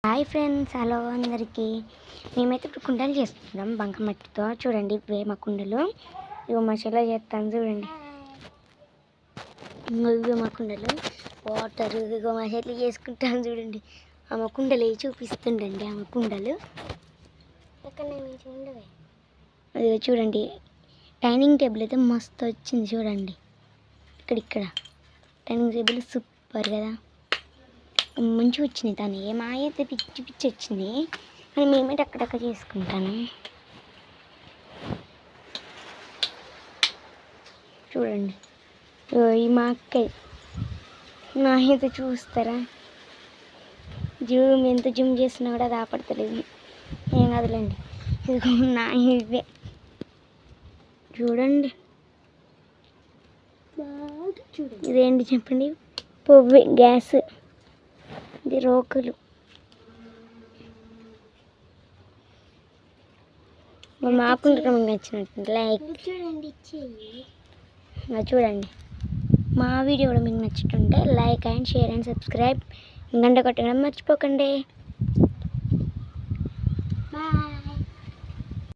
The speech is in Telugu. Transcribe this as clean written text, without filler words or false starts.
హాయ్ ఫ్రెండ్స్, హలో అందరికీ. మేమైతే ఇప్పుడు కుండలు చేస్తున్నాం బంకమట్టితో. చూడండి ఇవే మా కుండలు. ఇగో మా చెల్ల చేస్తాను చూడండి. ఇవే మా కుండలు వాటర్. ఇగో మా చెల్లి చేసుకుంటాను చూడండి. ఆమె కుండలు చూపిస్తుండండి. ఆమె కుండలు అది చూడండి. డైనింగ్ టేబుల్ అయితే మస్తు వచ్చింది చూడండి. ఇక్కడ డైనింగ్ టేబుల్ సూపర్ కదా, మంచిగా వచ్చినాయి. తను ఏమైతే పిచ్చి పిచ్చి వచ్చింది కానీ మేమైతే అక్కడక్కడ చేసుకుంటాను. చూడండి ఈ మా అక్క నాకైతే చూస్తారా, ఎంత జూమ్ చేసినా కూడా దాపడతలేదు. ఏం కాదులేండి. ఇదిగో నా ఇవే చూడండి. ఇదేంటి చెప్పండి? పొవ్వే గ్యాస్. ఇది రోకలు. మాకుండటం మీకు నచ్చినట్టు లైక్ చూడండి. మా వీడియో కూడా మీకు నచ్చుతుంటే like and share and subscribe గంట కొట్టడం మర్చిపోకండి.